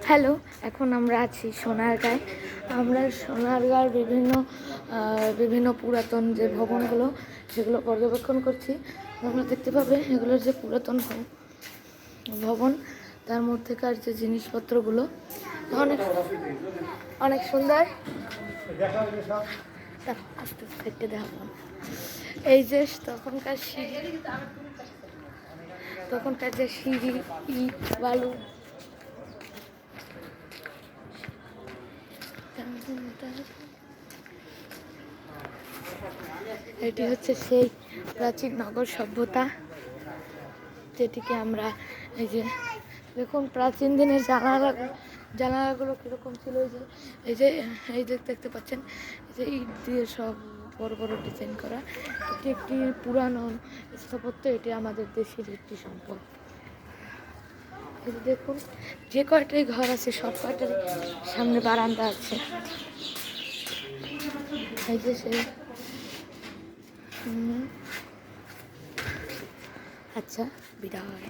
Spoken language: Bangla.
হ্যালো, এখন আমরা আছি সোনারগাঁয়। আমরা সোনারগাঁর বিভিন্ন পুরাতন যে ভবনগুলো সেগুলো পর্যবেক্ষণ করছি। তোমরা দেখতে পাবে এগুলোর যে পুরাতন ভবন, তার মধ্যেকার যে জিনিসপত্রগুলো অনেক অনেক সুন্দর। আস্তে আস্তে একটু দেখাবো। এই যে তখনকার যে সিঁড়ি, ইট, বালু, এটি হচ্ছে সেই প্রাচীন নগর সভ্যতা, যেটিকে আমরা এই যে দেখুন প্রাচীন দিনের জানালাগুলো কীরকম ছিল। এই যে দেখতে পাচ্ছেন, এই যে ইট দিয়ে সব বড় বড় ডিজাইন করা। এটি একটি পুরানো স্থাপত্য, এটি আমাদের দেশের একটি সম্পদ। এই যে দেখুন, যে কয়টাই ঘর আছে সব কয়টার সামনে বারান্দা আছে। এই যে সেই আচ্ছা, বিদায়।